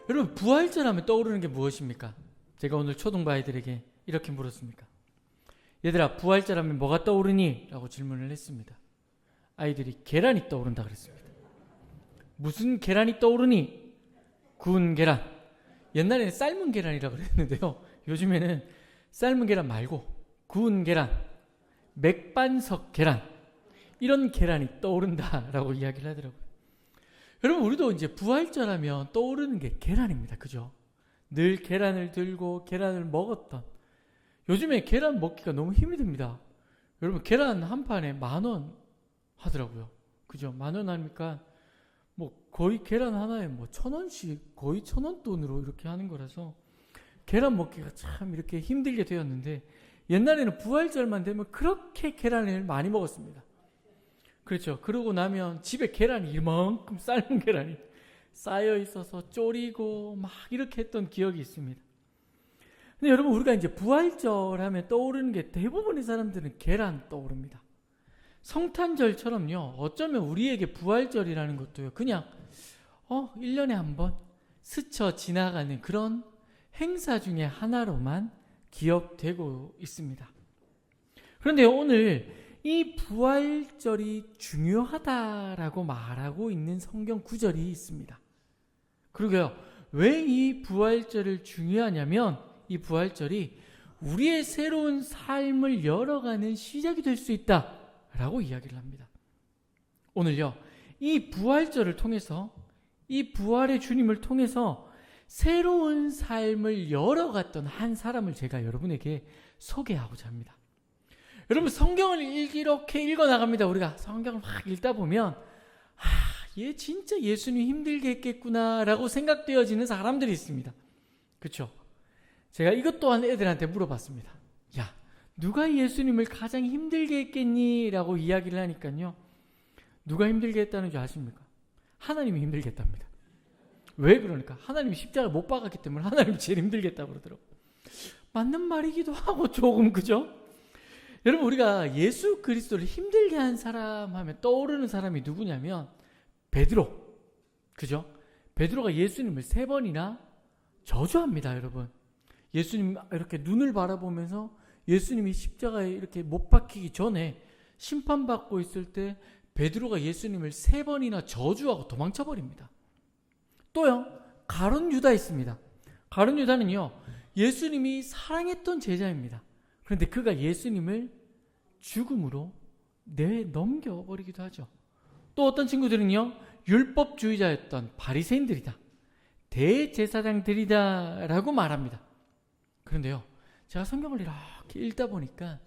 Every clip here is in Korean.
여러분, 부활절하면 떠오르는 게 무엇입니까? 제가 오늘 초등부 아이들에게 이렇게 물었습니까? 얘들아, 부활절하면 뭐가 떠오르니? 라고 질문을 했습니다. 아이들이 계란이 떠오른다 그랬습니다. 무슨 계란이 떠오르니? 구운 계란. 옛날에는 삶은 계란이라고 그랬는데요, 요즘에는 삶은 계란 말고 구운 계란, 맥반석 계란, 이런 계란이 떠오른다라고 이야기를 하더라고요. 여러분, 우리도 이제 부활절하면 떠오르는 게 계란입니다. 그죠? 늘 계란을 들고 계란을 먹었던, 요즘에 계란 먹기가 너무 힘이 듭니다. 여러분, 계란 한 판에 10,000원 하더라고요. 그죠? 10,000원 하니까 뭐 거의 계란 하나에 뭐 1,000원씩, 거의 1,000원 돈으로 이렇게 하는 거라서 계란 먹기가 참 이렇게 힘들게 되었는데, 옛날에는 부활절만 되면 그렇게 계란을 많이 먹었습니다. 그렇죠. 그러고 나면 집에 계란이 이만큼, 삶은 계란이 쌓여 있어서 졸이고 막 이렇게 했던 기억이 있습니다. 근데 여러분, 우리가 이제 부활절 하면 떠오르는 게, 대부분의 사람들은 계란 떠오릅니다. 성탄절처럼요, 어쩌면 우리에게 부활절이라는 것도요, 그냥 1년에 한 번 스쳐 지나가는 그런 행사 중에 하나로만 기억되고 있습니다. 그런데 오늘 이 부활절이 중요하다라고 말하고 있는 성경 구절이 있습니다. 그러게요, 왜 이 부활절을 중요하냐면, 이 부활절이 우리의 새로운 삶을 열어가는 시작이 될 수 있다라고 이야기를 합니다. 오늘요, 이 부활절을 통해서, 이 부활의 주님을 통해서 새로운 삶을 열어갔던 한 사람을 제가 여러분에게 소개하고자 합니다. 여러분, 성경을 이렇게 읽어나갑니다. 우리가 성경을 막 읽다 보면 얘 진짜 예수님 힘들게 했겠구나 라고 생각되어지는 사람들이 있습니다. 그렇죠? 제가 이것 또한 애들한테 물어봤습니다. 야, 누가 예수님을 가장 힘들게 했겠니? 라고 이야기를 하니까요, 누가 힘들게 했다는 줄 아십니까? 하나님이 힘들게 했답니다. 왜 그러니까? 하나님이 십자가를 못 박았기 때문에 하나님이 제일 힘들게 했다고 그러더라고요. 맞는 말이기도 하고 조금, 그죠? 여러분, 우리가 예수 그리스도를 힘들게 한 사람 하면 떠오르는 사람이 누구냐면 베드로, 그죠? 베드로가 예수님을 3번이나 저주합니다. 여러분, 예수님 이렇게 눈을 바라보면서 예수님이 십자가에 이렇게 못 박히기 전에 심판받고 있을 때 베드로가 예수님을 3번이나 저주하고 도망쳐버립니다. 또요, 가룟 유다 있습니다. 가룟 유다는요, 예수님이 사랑했던 제자입니다. 그런데 그가 예수님을 죽음으로 내넘겨버리기도 하죠. 또 어떤 친구들은요, 율법주의자였던 바리새인들이다, 대제사장들이다 라고 말합니다. 그런데요, 제가 성경을 이렇게 읽다 보니까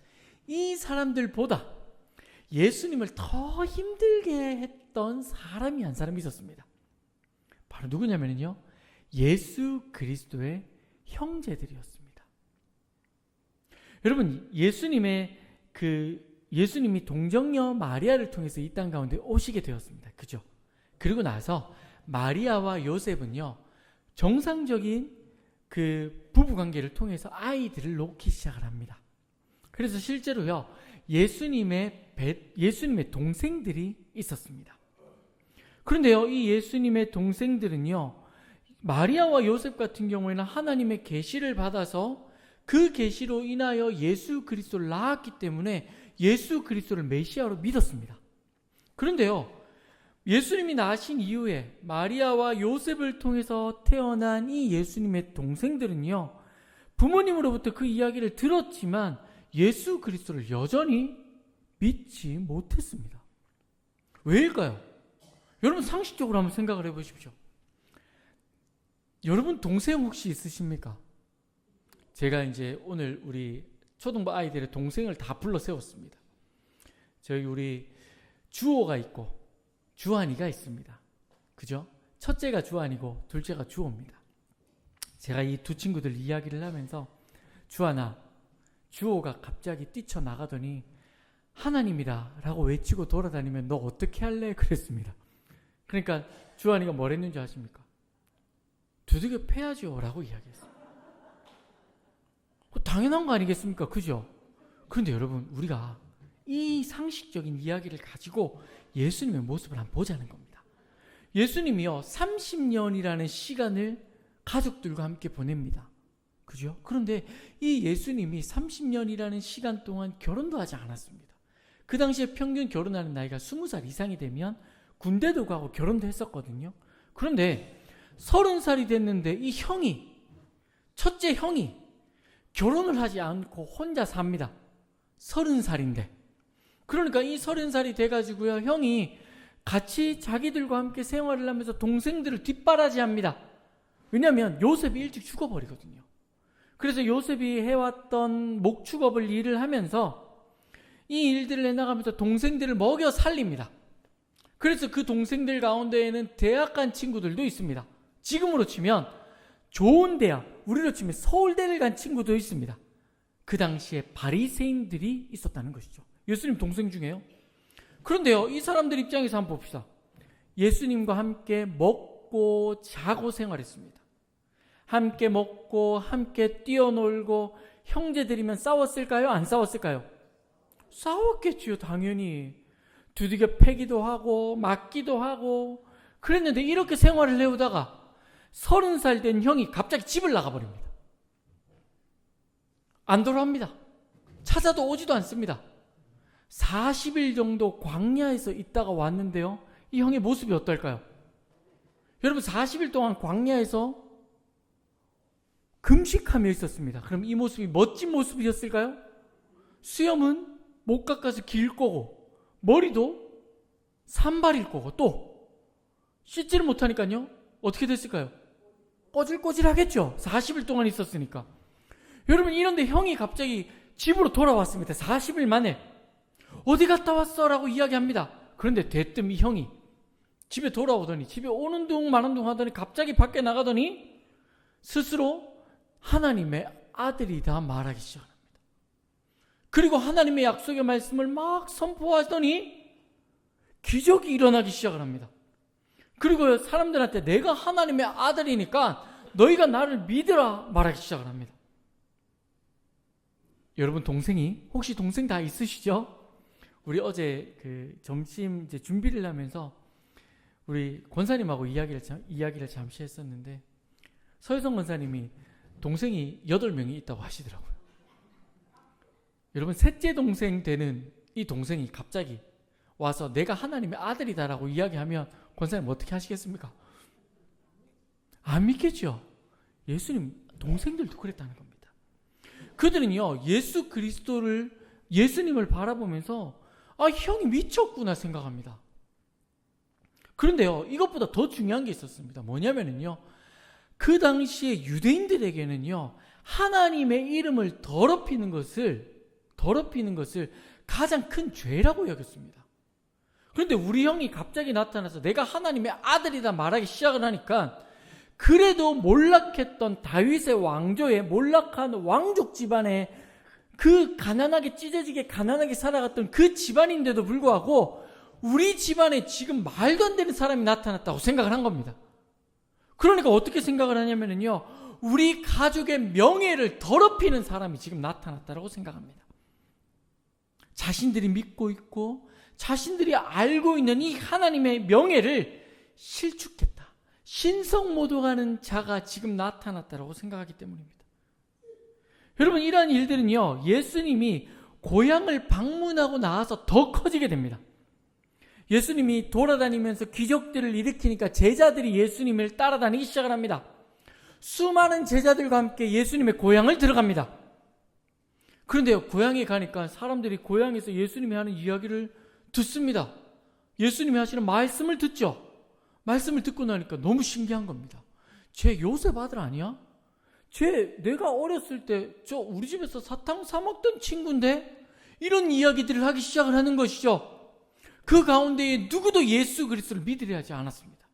이 사람들보다 예수님을 더 힘들게 했던 사람이 한 사람이 있었습니다. 바로 누구냐면요, 예수 그리스도의 형제들이었습니다. 여러분, 예수님이 동정녀 마리아를 통해서 이 땅 가운데 오시게 되었습니다. 그죠? 그리고 나서 마리아와 요셉은요, 정상적인 그 부부관계를 통해서 아이들을 놓기 시작을 합니다. 그래서 실제로요, 예수님의 동생들이 있었습니다. 그런데요, 이 예수님의 동생들은요, 마리아와 요셉 같은 경우에는 하나님의 계시를 받아서 그 계시로 인하여 예수 그리스도를 낳았기 때문에 예수 그리스도를 메시아로 믿었습니다. 그런데요, 예수님이 나신 이후에 마리아와 요셉을 통해서 태어난 이 예수님의 동생들은요, 부모님으로부터 그 이야기를 들었지만 예수 그리스도를 여전히 믿지 못했습니다. 왜일까요? 여러분, 상식적으로 한번 생각을 해보십시오. 여러분, 동생 혹시 있으십니까? 제가 이제 오늘 우리 초등부 아이들의 동생을 다 불러 세웠습니다. 저희 우리 주호가 있고 주한이가 있습니다. 그죠? 첫째가 주한이고 둘째가 주호입니다. 제가 이 두 친구들 이야기를 하면서, 주한아, 주호가 갑자기 뛰쳐나가더니 하나님이다 라고 외치고 돌아다니면 너 어떻게 할래? 그랬습니다. 그러니까 주한이가 뭘 했는지 아십니까? 두들겨 패야죠 라고 이야기했어요. 당연한 거 아니겠습니까? 그죠? 그런데 여러분, 우리가 이 상식적인 이야기를 가지고 예수님의 모습을 한번 보자는 겁니다. 예수님이요, 30년이라는 시간을 가족들과 함께 보냅니다. 그죠? 그런데 이 예수님이 30년이라는 시간 동안 결혼도 하지 않았습니다. 그 당시에 평균 결혼하는 나이가 20살 이상이 되면 군대도 가고 결혼도 했었거든요. 그런데 30살이 됐는데 이 형이, 첫째 형이 결혼을 하지 않고 혼자 삽니다. 30살인데. 그러니까 이 30살이 돼가지고요, 형이 같이 자기들과 함께 생활을 하면서 동생들을 뒷바라지합니다. 왜냐하면 요셉이 일찍 죽어버리거든요. 그래서 요셉이 해왔던 목축업을 일을 하면서 이 일들을 해나가면서 동생들을 먹여 살립니다. 그래서 그 동생들 가운데에는 대학 간 친구들도 있습니다. 지금으로 치면 좋은 대학, 우리로 치면 서울대를 간 친구도 있습니다. 그 당시에 바리새인들이 있었다는 것이죠. 예수님 동생 중에요. 그런데요, 이 사람들 입장에서 한번 봅시다. 예수님과 함께 먹고 자고 생활했습니다. 함께 먹고 함께 뛰어놀고, 형제들이면 싸웠을까요? 안 싸웠을까요? 싸웠겠지요, 당연히. 두들겨 패기도 하고 맞기도 하고 그랬는데, 이렇게 생활을 해오다가 30살 된 형이 갑자기 집을 나가버립니다. 안 돌아옵니다. 찾아도 오지도 않습니다. 40일 정도 광야에서 있다가 왔는데요, 이 형의 모습이 어떨까요? 여러분, 40일 동안 광야에서 금식하며 있었습니다. 그럼 이 모습이 멋진 모습이었을까요? 수염은 목 깎아서 길 거고, 머리도 산발일 거고, 또 씻지를 못하니까요, 어떻게 됐을까요? 꼬질꼬질하겠죠. 40일 동안 있었으니까. 여러분, 이런데 형이 갑자기 집으로 돌아왔습니다. 40일 만에. 어디 갔다 왔어? 라고 이야기합니다. 그런데 대뜸 이 형이 집에 돌아오더니, 집에 오는 둥 마는 둥 하더니 갑자기 밖에 나가더니 스스로 하나님의 아들이다 말하기 시작합니다. 그리고 하나님의 약속의 말씀을 막 선포하더니 기적이 일어나기 시작을 합니다. 그리고 사람들한테 내가 하나님의 아들이니까 너희가 나를 믿으라 말하기 시작을 합니다. 여러분, 동생이, 혹시 동생 다 있으시죠? 우리 어제 그 점심 이제 준비를 하면서 우리 권사님하고 이야기를 잠시 했었는데, 서혜성 권사님이 동생이 8명이 있다고 하시더라고요. 여러분, 셋째 동생 되는 이 동생이 갑자기 와서 내가 하나님의 아들이다라고 이야기하면 권사님 어떻게 하시겠습니까? 안 믿겠죠? 예수님 동생들도 그랬다는 겁니다. 그들은요, 예수 그리스도를, 예수님을 바라보면서 형이 미쳤구나 생각합니다. 그런데요, 이것보다 더 중요한 게 있었습니다. 뭐냐면요, 그 당시에 유대인들에게는요, 하나님의 이름을 더럽히는 것을 가장 큰 죄라고 여겼습니다. 그런데 우리 형이 갑자기 나타나서 내가 하나님의 아들이다 말하기 시작을 하니까, 그래도 몰락했던 다윗의 왕조에, 몰락한 왕족 집안에, 그 가난하게 찢어지게 가난하게 살아갔던 그 집안인데도 불구하고 우리 집안에 지금 말도 안 되는 사람이 나타났다고 생각을 한 겁니다. 그러니까 어떻게 생각을 하냐면요, 우리 가족의 명예를 더럽히는 사람이 지금 나타났다고 생각합니다. 자신들이 믿고 있고 자신들이 알고 있는 이 하나님의 명예를 실축했다, 신성모독하는 자가 지금 나타났다고 생각하기 때문입니다. 여러분, 이러한 일들은요, 예수님이 고향을 방문하고 나와서 더 커지게 됩니다. 예수님이 돌아다니면서 기적들을 일으키니까 제자들이 예수님을 따라다니기 시작을 합니다. 수많은 제자들과 함께 예수님의 고향을 들어갑니다. 그런데요, 고향에 가니까 사람들이 고향에서 예수님이 하는 이야기를 듣습니다. 예수님이 하시는 말씀을 듣죠. 말씀을 듣고 나니까 너무 신기한 겁니다. 쟤 요셉 아들 아니야? 쟤 내가 어렸을 때 저 우리 집에서 사탕 사 먹던 친구인데? 이런 이야기들을 하기 시작을 하는 것이죠. 그 가운데에 누구도 예수 그리스도를 믿으려 하지 않았습니다.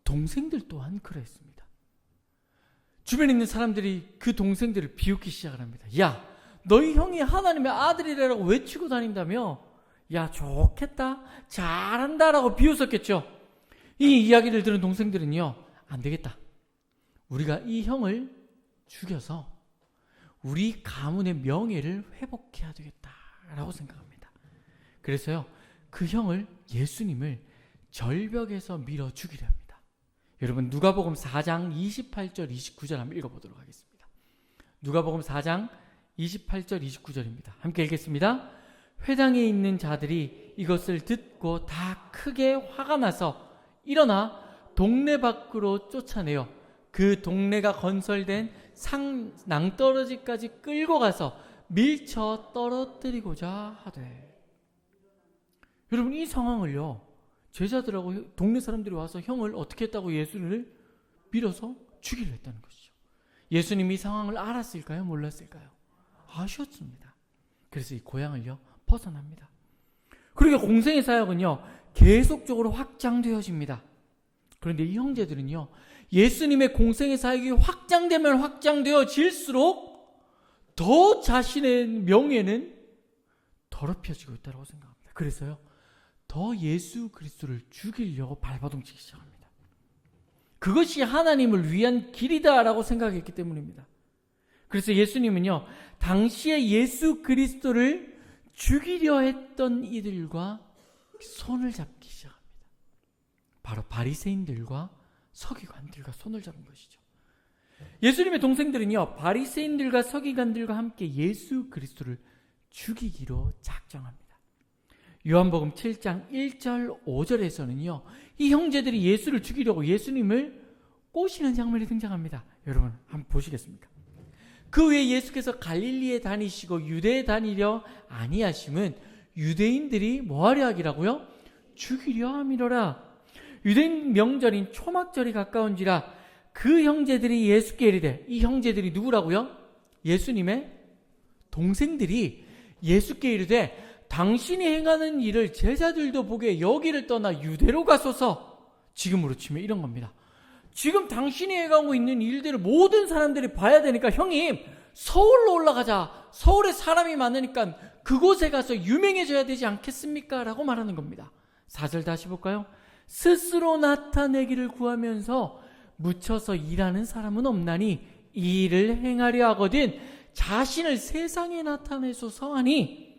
동생들 또한 그랬습니다. 주변에 있는 사람들이 그 동생들을 비웃기 시작을 합니다. 야, 너희 형이 하나님의 아들이라고 외치고 다닌다며? 야, 좋겠다, 잘한다라고 비웃었겠죠. 이 이야기를 들은 동생들은요, 안 되겠다, 우리가 이 형을 죽여서 우리 가문의 명예를 회복해야 되겠다라고 생각합니다. 그래서요, 그 형을, 예수님을 절벽에서 밀어 죽이려 합니다. 여러분 누가복음 4장 28절 29절 한번 읽어보도록 하겠습니다. 누가복음 4장 28절 29절입니다. 함께 읽겠습니다. 회당에 있는 자들이 이것을 듣고 다 크게 화가 나서 일어나 동네 밖으로 쫓아내어 그 동네가 건설된 낭떠러지까지 끌고 가서 밀쳐 떨어뜨리고자 하되. 여러분 이 상황을요, 제자들하고 동네 사람들이 와서 형을 어떻게 했다고 예수를 밀어서 죽이려 했다는 것이죠. 예수님이 이 상황을 알았을까요? 몰랐을까요? 아셨습니다. 그래서 이 고향을요 벗어납니다. 그러니까 공생의 사역은요 계속적으로 확장되어집니다. 그런데 이 형제들은요, 예수님의 공생의 사역이 확장되면 확장되어질수록 더 자신의 명예는 더럽혀지고 있다고 생각합니다. 그래서요 더 예수 그리스도를 죽이려고 발버둥치기 시작합니다. 그것이 하나님을 위한 길이다라고 생각했기 때문입니다. 그래서 예수님은요 당시에 예수 그리스도를 죽이려 했던 이들과 손을 잡기 시작합니다. 바로 바리새인들과 서기관들과 손을 잡은 것이죠. 예수님의 동생들은요 바리새인들과 서기관들과 함께 예수 그리스도를 죽이기로 작정합니다. 요한복음 7장 1절 5절에서는요 이 형제들이 예수를 죽이려고 예수님을 꼬시는 장면이 등장합니다. 여러분 한번 보시겠습니까? 그 후에 예수께서 갈릴리에 다니시고 유대에 다니려 아니하심은 유대인들이 뭐하려 하기라고요? 죽이려 함이로라. 유대인 명절인 초막절이 가까운지라 그 형제들이 예수께 이르되, 이 형제들이 누구라고요? 예수님의 동생들이 예수께 이르되 당신이 행하는 일을 제자들도 보게 여기를 떠나 유대로 가소서. 지금으로 치면 이런 겁니다. 지금 당신이 해가고 있는 일들을 모든 사람들이 봐야 되니까 형님 서울로 올라가자. 서울에 사람이 많으니까 그곳에 가서 유명해져야 되지 않겠습니까? 라고 말하는 겁니다. 4절 다시 볼까요? 스스로 나타내기를 구하면서 묻혀서 일하는 사람은 없나니 이 일을 행하려 하거든 자신을 세상에 나타내소서 하니.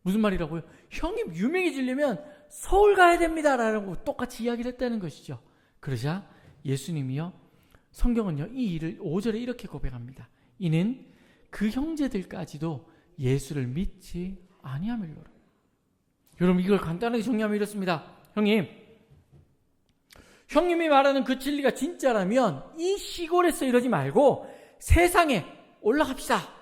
무슨 말이라고요? 형님 유명해지려면 서울 가야 됩니다 라고 똑같이 이야기를 했다는 것이죠. 그러자 예수님이요 성경은요 이 일을 5절에 이렇게 고백합니다. 이는 그 형제들까지도 예수를 믿지 아니하밀로라. 여러분 이걸 간단하게 정리하면 이렇습니다. 형님이 말하는 그 진리가 진짜라면 이 시골에서 이러지 말고 세상에 올라갑시다.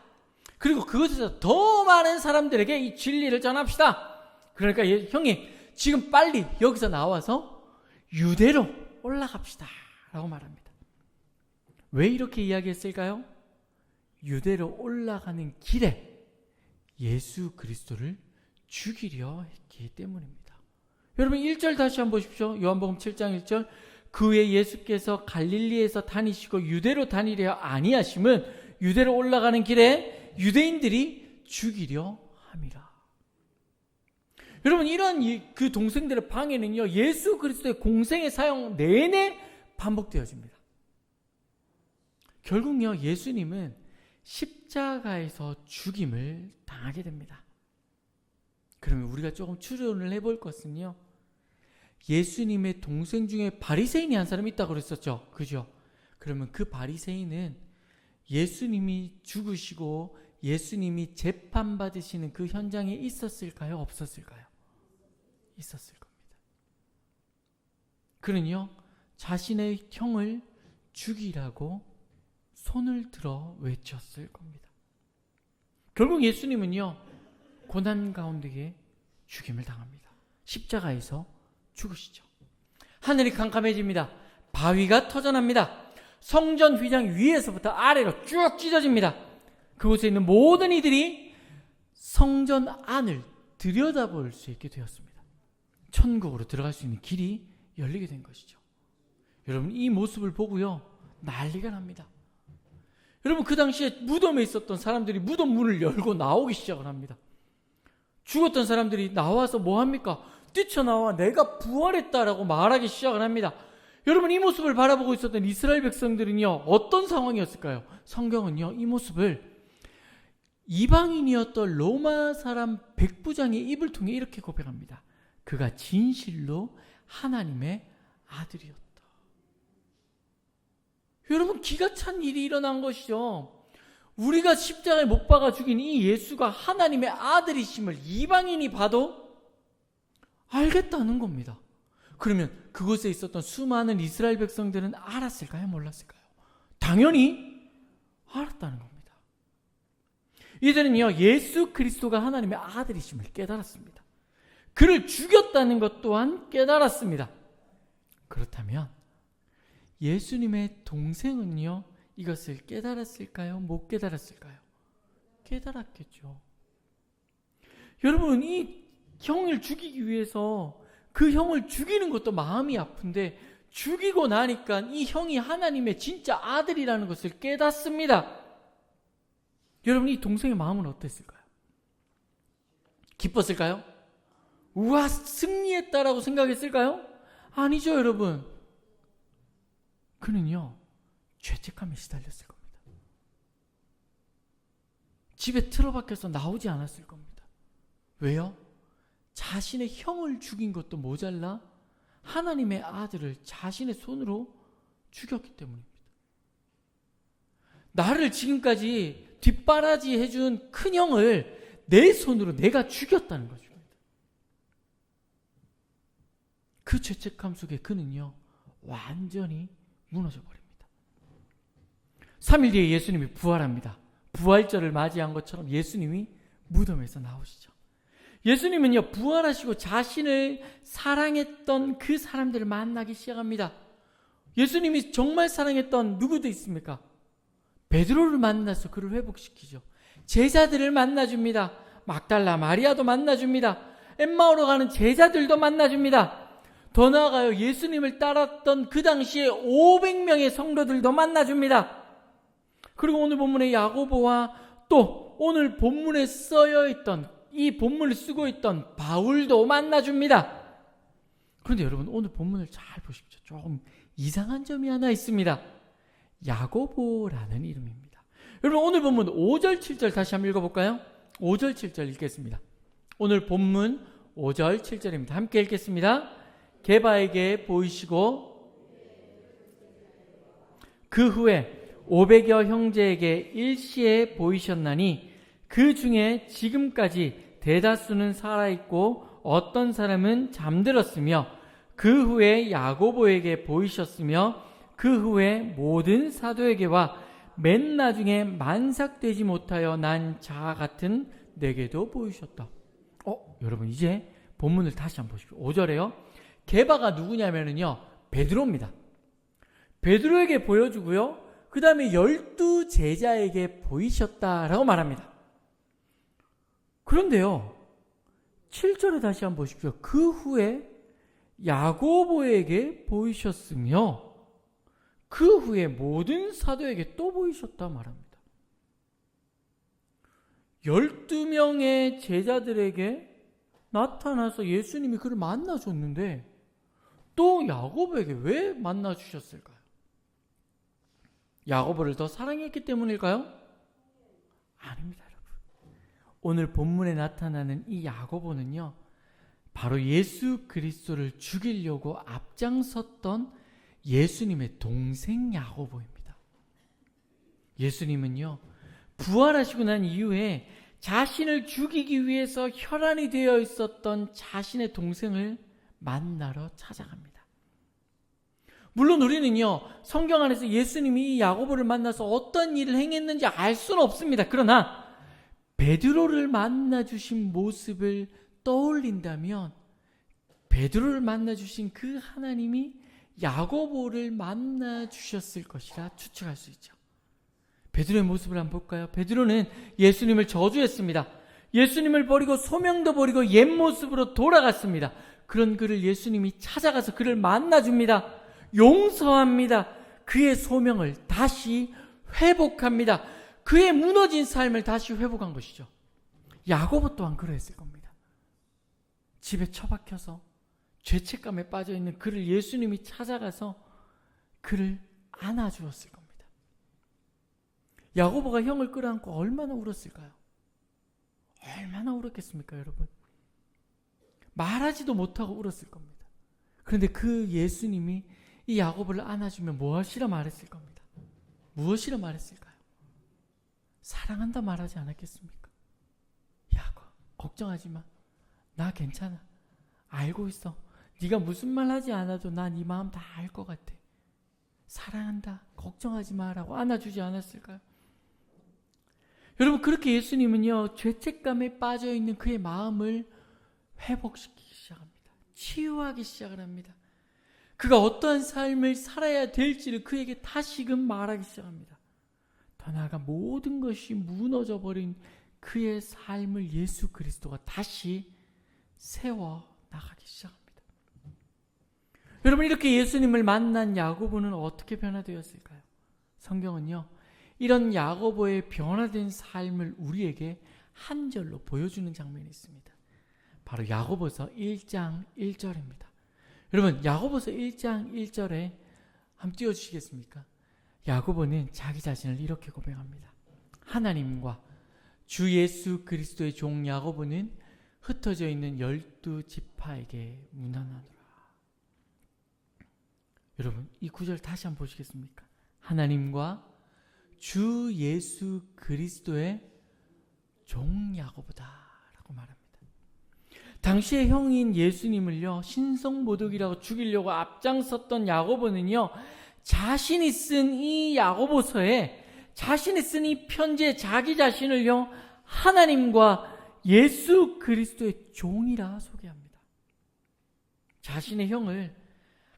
그리고 그것에서 더 많은 사람들에게 이 진리를 전합시다. 그러니까 형님 지금 빨리 여기서 나와서 유대로 올라갑시다 라고 말합니다. 왜 이렇게 이야기했을까요? 유대로 올라가는 길에 예수 그리스도를 죽이려 했기 때문입니다. 여러분 1절 다시 한번 보십시오. 요한복음 7장 1절. 그 후에 예수께서 갈릴리에서 다니시고 유대로 다니려 아니하심은 유대로 올라가는 길에 유대인들이 죽이려 함이라. 여러분 이런 그 동생들의 방해는요 예수 그리스도의 공생의 사용 내내 반복되어집니다. 결국요 예수님은 십자가에서 죽임을 당하게 됩니다. 그러면 우리가 조금 추론을 해볼 것은요, 예수님의 동생 중에 바리새인이 한 사람이 있다고 그랬었죠. 그죠? 그러면 그 바리새인은 예수님이 죽으시고 예수님이 재판받으시는 그 현장에 있었을까요? 없었을까요? 있었을 겁니다. 그는요 자신의 형을 죽이라고 손을 들어 외쳤을 겁니다. 결국 예수님은요 고난 가운데에 죽임을 당합니다. 십자가에서 죽으시죠. 하늘이 캄캄해집니다. 바위가 터져납니다. 성전 휘장 위에서부터 아래로 쭉 찢어집니다. 그곳에 있는 모든 이들이 성전 안을 들여다볼 수 있게 되었습니다. 천국으로 들어갈 수 있는 길이 열리게 된 것이죠. 여러분 이 모습을 보고요 난리가 납니다. 여러분 그 당시에 무덤에 있었던 사람들이 무덤 문을 열고 나오기 시작을 합니다. 죽었던 사람들이 나와서 뭐합니까? 뛰쳐나와 내가 부활했다라고 말하기 시작을 합니다. 여러분 이 모습을 바라보고 있었던 이스라엘 백성들은요 어떤 상황이었을까요? 성경은요 이 모습을 이방인이었던 로마 사람 백부장의 입을 통해 이렇게 고백합니다. 그가 진실로 하나님의 아들이었다. 기가 찬 일이 일어난 것이죠. 우리가 십자가에 못 박아 죽인 이 예수가 하나님의 아들이심을 이방인이 봐도 알겠다는 겁니다. 그러면 그곳에 있었던 수많은 이스라엘 백성들은 알았을까요? 몰랐을까요? 당연히 알았다는 겁니다. 이들은요, 예수 그리스도가 하나님의 아들이심을 깨달았습니다. 그를 죽였다는 것 또한 깨달았습니다. 그렇다면 예수님의 동생은요, 이것을 깨달았을까요? 못 깨달았을까요? 깨달았겠죠. 여러분, 이 형을 죽이기 위해서 그 형을 죽이는 것도 마음이 아픈데 죽이고 나니까 이 형이 하나님의 진짜 아들이라는 것을 깨닫습니다. 여러분, 이 동생의 마음은 어땠을까요? 기뻤을까요? 우와, 승리했다라고 생각했을까요? 아니죠, 여러분. 그는요, 죄책감에 시달렸을 겁니다. 집에 틀어박혀서 나오지 않았을 겁니다. 왜요? 자신의 형을 죽인 것도 모자라 하나님의 아들을 자신의 손으로 죽였기 때문입니다. 나를 지금까지 뒷바라지 해준 큰 형을 내 손으로 내가 죽였다는 거죠. 그 죄책감 속에 그는요, 완전히 무너져 버립니다. 3일 뒤에 예수님이 부활합니다. 부활절을 맞이한 것처럼 예수님이 무덤에서 나오시죠. 예수님은요, 부활하시고 자신을 사랑했던 그 사람들을 만나기 시작합니다. 예수님이 정말 사랑했던 누구도 있습니까? 베드로를 만나서 그를 회복시키죠. 제자들을 만나줍니다. 막달라 마리아도 만나줍니다. 엠마오로 가는 제자들도 만나줍니다. 더 나아가요, 예수님을 따랐던 그 당시에 500명의 성도들도 만나줍니다. 그리고 오늘 본문의 야고보와 또 오늘 본문에 쓰여있던, 이 본문을 쓰고 있던 바울도 만나줍니다. 그런데 여러분, 오늘 본문을 잘 보십시오. 조금 이상한 점이 하나 있습니다. 야고보라는 이름입니다. 여러분, 오늘 본문 5절 7절 다시 한번 읽어볼까요? 5절 7절 읽겠습니다. 오늘 본문 5절 7절입니다. 함께 읽겠습니다. 게바에게 보이시고 그 후에 500여 형제에게 일시에 보이셨나니 그 중에 지금까지 대다수는 살아있고 어떤 사람은 잠들었으며 그 후에 야고보에게 보이셨으며 그 후에 모든 사도에게와 맨 나중에 만삭되지 못하여 난 자 같은 내게도 보이셨다. 여러분, 이제 본문을 다시 한번 보십시오. 5절에요. 게바가 누구냐면요, 베드로입니다. 베드로에게 보여주고요, 그 다음에 12 제자에게 보이셨다라고 말합니다. 그런데요, 7절에 다시 한번 보십시오. 그 후에 야고보에게 보이셨으며 그 후에 모든 사도에게 또 보이셨다 말합니다. 12명의 제자들에게 나타나서 예수님이 그를 만나줬는데 또 야고보에게 왜 만나주셨을까요? 야고보를 더 사랑했기 때문일까요? 아닙니다, 여러분. 오늘 본문에 나타나는 이 야고보는요, 바로 예수 그리스도를 죽이려고 앞장섰던 예수님의 동생 야고보입니다. 예수님은요, 부활하시고 난 이후에 자신을 죽이기 위해서 혈안이 되어 있었던 자신의 동생을 만나러 찾아갑니다. 물론 우리는요, 성경 안에서 예수님이 이 야고보를 만나서 어떤 일을 행했는지 알 수는 없습니다. 그러나 베드로를 만나주신 모습을 떠올린다면 베드로를 만나주신 그 하나님이 야고보를 만나주셨을 것이라 추측할 수 있죠. 베드로의 모습을 한번 볼까요? 베드로는 예수님을 저주했습니다. 예수님을 버리고 소명도 버리고 옛 모습으로 돌아갔습니다. 그런 그를 예수님이 찾아가서 그를 만나줍니다. 용서합니다. 그의 소명을 다시 회복합니다. 그의 무너진 삶을 다시 회복한 것이죠. 야고보 또한 그랬을 겁니다. 집에 처박혀서 죄책감에 빠져있는 그를 예수님이 찾아가서 그를 안아주었을 겁니다. 야고보가 형을 끌어안고 얼마나 울었을까요? 얼마나 울었겠습니까, 여러분? 말하지도 못하고 울었을 겁니다. 그런데 그 예수님이 이 야고보를 안아주면 무엇이라 말했을 겁니다. 무엇이라 말했을까요? 사랑한다 말하지 않았겠습니까? 야, 걱정하지 마. 나 괜찮아. 알고 있어. 네가 무슨 말 하지 않아도 난 네 마음 다 알 것 같아. 사랑한다. 걱정하지 마라고 안아주지 않았을까요? 여러분, 그렇게 예수님은요, 죄책감에 빠져있는 그의 마음을 회복시키기 시작합니다. 치유하기 시작을 합니다. 그가 어떠한 삶을 살아야 될지를 그에게 다시금 말하기 시작합니다. 더 나아가 모든 것이 무너져 버린 그의 삶을 예수 그리스도가 다시 세워 나가기 시작합니다. 여러분, 이렇게 예수님을 만난 야고보는 어떻게 변화되었을까요? 성경은요, 이런 야고보의 변화된 삶을 우리에게 한 절로 보여주는 장면이 있습니다. 바로 야고보서 1장 1절입니다. 여러분, 야고보서 1장 1절에 한번 띄워주시겠습니까? 야고보는 자기 자신을 이렇게 고백합니다. 하나님과 주 예수 그리스도의 종 야고보는 흩어져 있는 12지파에게 문안하노라. 여러분, 이 구절 다시 한번 보시겠습니까? 하나님과 주 예수 그리스도의 종 야고보다 라고 말합니다. 당시의 형인 예수님을요, 신성모독이라고 죽이려고 앞장섰던 야고보는요, 자신이 쓴 이 야고보서에, 자신이 쓴 이 편지에 자기 자신을요, 하나님과 예수 그리스도의 종이라 소개합니다. 자신의 형을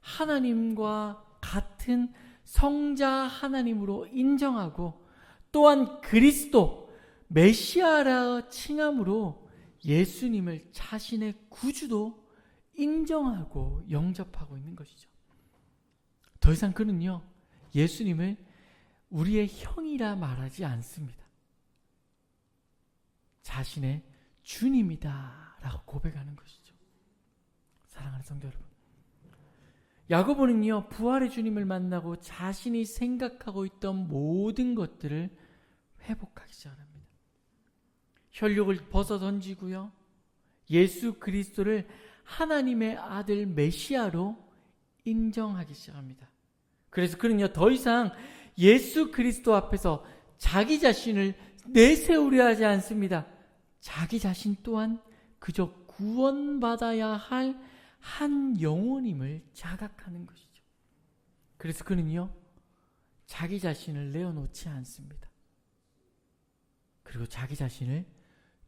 하나님과 같은 성자 하나님으로 인정하고, 또한 그리스도 메시아라 칭함으로 예수님을 자신의 구주도 인정하고 영접하고 있는 것이죠. 더 이상 그는요, 예수님을 우리의 형이라 말하지 않습니다. 자신의 주님이다 라고 고백하는 것이죠. 사랑하는 성도 여러분, 야고보는요, 부활의 주님을 만나고 자신이 생각하고 있던 모든 것들을 회복하기 시작합니다. 혈육을 벗어 던지고요, 예수 그리스도를 하나님의 아들 메시아로 인정하기 시작합니다. 그래서 그는요, 더 이상 예수 그리스도 앞에서 자기 자신을 내세우려 하지 않습니다. 자기 자신 또한 그저 구원받아야 할 한 영혼임을 자각하는 것이죠. 그래서 그는요, 자기 자신을 내어놓지 않습니다. 그리고 자기 자신을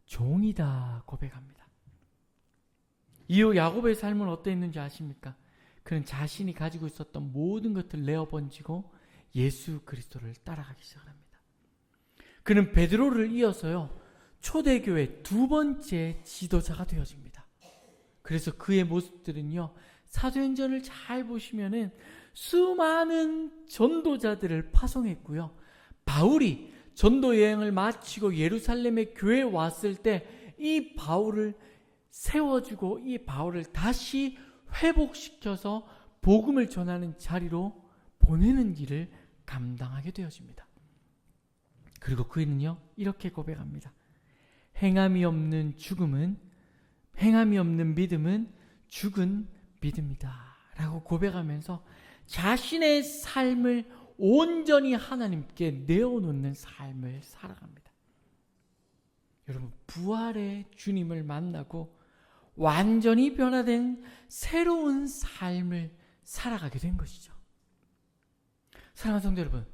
종이다 고백합니다. 이후 야고보의 삶은 어땠는지 아십니까? 그는 자신이 가지고 있었던 모든 것을 내어번지고 예수 그리스도를 따라가기 시작합니다. 그는 베드로를 이어서요, 초대교회 두 번째 지도자가 되어집니다. 그래서 그의 모습들은요, 사도행전을 잘 보시면은 수많은 전도자들을 파송했고요, 바울이 전도 여행을 마치고 예루살렘의 교회에 왔을 때 이 바울을 세워주고 이 바울을 다시 회복시켜서 복음을 전하는 자리로 보내는 일을 감당하게 되어집니다. 그리고 그는요, 이렇게 고백합니다. 행함이 없는 믿음은 죽은 믿음이다 라고 고백하면서 자신의 삶을 온전히 하나님께 내어놓는 삶을 살아갑니다. 여러분, 부활의 주님을 만나고 완전히 변화된 새로운 삶을 살아가게 된 것이죠. 사랑하는 성도 여러분,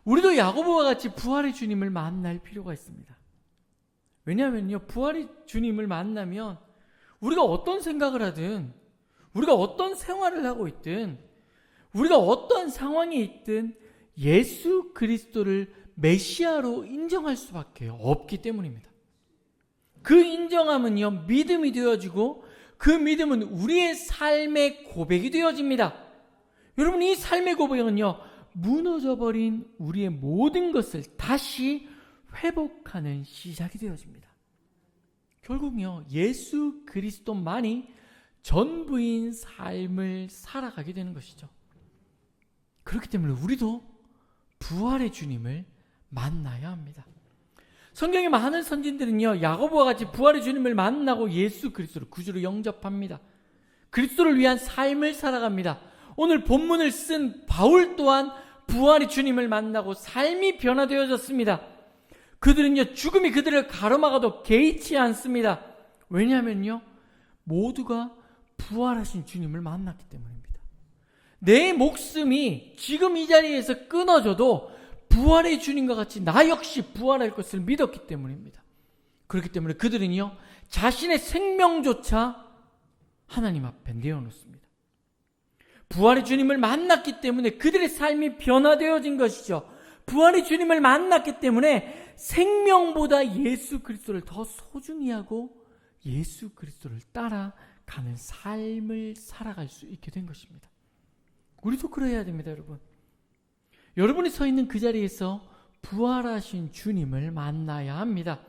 우리도 야고보와 같이 부활의 주님을 만날 필요가 있습니다. 왜냐하면요, 부활의 주님을 만나면 우리가 어떤 생각을 하든, 우리가 어떤 생활을 하고 있든, 우리가 어떤 상황에 있든 예수 그리스도를 메시아로 인정할 수밖에 없기 때문입니다. 그 인정함은요, 믿음이 되어지고 그 믿음은 우리의 삶의 고백이 되어집니다. 여러분, 이 삶의 고백은요, 무너져버린 우리의 모든 것을 다시 회복하는 시작이 되어집니다. 결국요, 예수 그리스도만이 전부인 삶을 살아가게 되는 것이죠. 그렇기 때문에 우리도 부활의 주님을 만나야 합니다. 성경의 많은 선진들은요, 야고보와 같이 부활의 주님을 만나고 예수 그리스도를 구주로 영접합니다. 그리스도를 위한 삶을 살아갑니다. 오늘 본문을 쓴 바울 또한 부활의 주님을 만나고 삶이 변화되어졌습니다. 그들은요, 죽음이 그들을 가로막아도 개의치 않습니다. 왜냐하면요, 모두가 부활하신 주님을 만났기 때문입니다. 내 목숨이 지금 이 자리에서 끊어져도 부활의 주님과 같이 나 역시 부활할 것을 믿었기 때문입니다. 그렇기 때문에 그들은요, 자신의 생명조차 하나님 앞에 내어놓습니다. 부활의 주님을 만났기 때문에 그들의 삶이 변화되어진 것이죠. 부활의 주님을 만났기 때문에 생명보다 예수 그리스도를 더 소중히 하고 예수 그리스도를 따라가는 삶을 살아갈 수 있게 된 것입니다. 우리도 그래야 됩니다, 여러분. 여러분이 서 있는 그 자리에서 부활하신 주님을 만나야 합니다.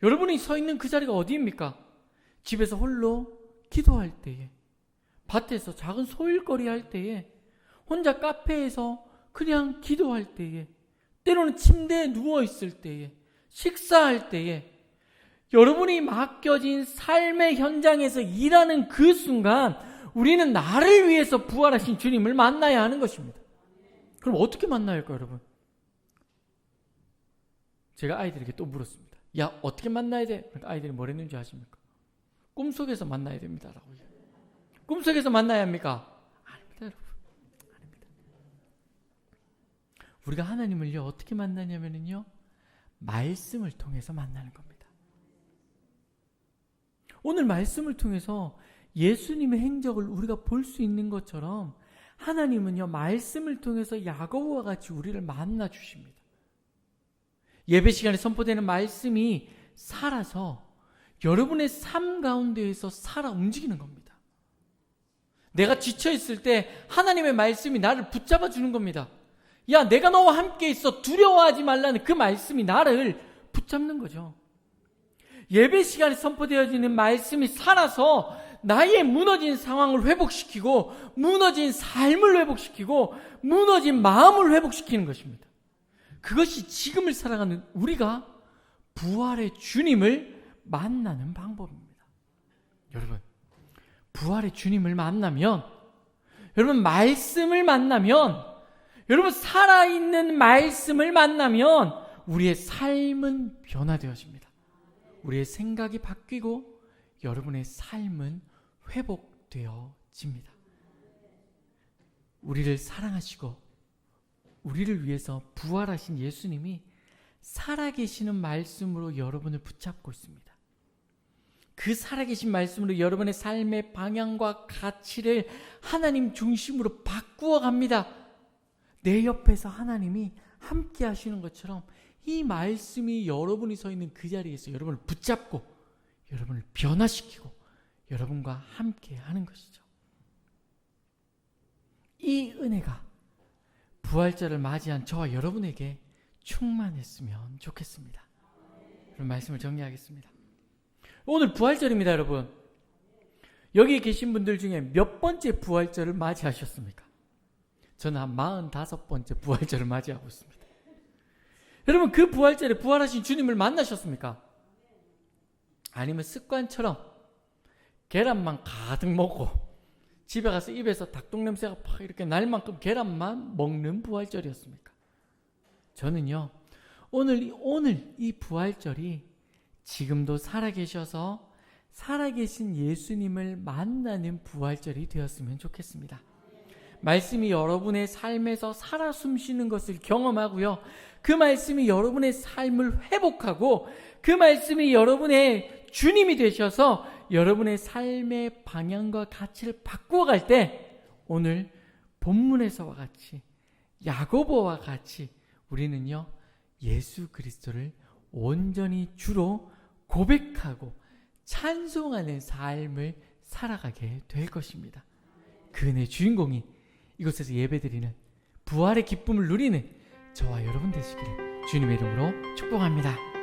여러분이 서 있는 그 자리가 어디입니까? 집에서 홀로 기도할 때에, 밭에서 작은 소일거리 할 때에, 혼자 카페에서 그냥 기도할 때에, 때로는 침대에 누워있을 때에, 식사할 때에, 여러분이 맡겨진 삶의 현장에서 일하는 그 순간 우리는 나를 위해서 부활하신 주님을 만나야 하는 것입니다. 그럼 어떻게 만나야 할까요, 여러분? 제가 아이들에게 또 물었습니다. 야, 어떻게 만나야 돼? 그러니까 아이들이 뭐랬는지 아십니까? 꿈속에서 만나야 됩니다 라고. 꿈속에서 만나야 합니까? 아닙니다, 여러분. 아닙니다. 우리가 하나님을요, 어떻게 만나냐면요, 말씀을 통해서 만나는 겁니다. 오늘 말씀을 통해서 예수님의 행적을 우리가 볼 수 있는 것처럼 하나님은요, 말씀을 통해서 야고보와 같이 우리를 만나 주십니다. 예배 시간에 선포되는 말씀이 살아서 여러분의 삶 가운데에서 살아 움직이는 겁니다. 내가 지쳐 있을 때 하나님의 말씀이 나를 붙잡아 주는 겁니다. 야, 내가 너와 함께 있어, 두려워하지 말라는 그 말씀이 나를 붙잡는 거죠. 예배 시간에 선포되어지는 말씀이 살아서 나의 무너진 상황을 회복시키고, 무너진 삶을 회복시키고, 무너진 마음을 회복시키는 것입니다. 그것이 지금을 살아가는 우리가 부활의 주님을 만나는 방법입니다. 여러분, 부활의 주님을 만나면, 여러분 말씀을 만나면, 여러분 살아있는 말씀을 만나면 우리의 삶은 변화되어집니다. 우리의 생각이 바뀌고 여러분의 삶은 회복되어집니다. 우리를 사랑하시고 우리를 위해서 부활하신 예수님이 살아계시는 말씀으로 여러분을 붙잡고 있습니다. 그 살아계신 말씀으로 여러분의 삶의 방향과 가치를 하나님 중심으로 바꾸어 갑니다. 내 옆에서 하나님이 함께 하시는 것처럼 이 말씀이 여러분이 서 있는 그 자리에서 여러분을 붙잡고 여러분을 변화시키고 여러분과 함께 하는 것이죠. 이 은혜가 부활절을 맞이한 저와 여러분에게 충만했으면 좋겠습니다. 그럼 말씀을 정리하겠습니다. 오늘 부활절입니다, 여러분. 여기 계신 분들 중에 몇 번째 부활절을 맞이하셨습니까? 저는 한 45번째 부활절을 맞이하고 있습니다. 여러분, 그 부활절에 부활하신 주님을 만나셨습니까? 아니면 습관처럼 계란만 가득 먹고 집에 가서 입에서 닭똥 냄새가 팍 이렇게 날 만큼 계란만 먹는 부활절이었습니까? 저는요, 오늘 이 부활절이 지금도 살아계셔서 살아계신 예수님을 만나는 부활절이 되었으면 좋겠습니다. 말씀이 여러분의 삶에서 살아 숨쉬는 것을 경험하고요, 그 말씀이 여러분의 삶을 회복하고 그 말씀이 여러분의 주님이 되셔서 여러분의 삶의 방향과 가치를 바꾸어 갈 때 오늘 본문에서와 같이 야고보와 같이 우리는요, 예수 그리스도를 온전히 주로 고백하고 찬송하는 삶을 살아가게 될 것입니다. 그 은혜의 주인공이 이곳에서 예배드리는 부활의 기쁨을 누리는 저와 여러분 되시기를 주님의 이름으로 축복합니다.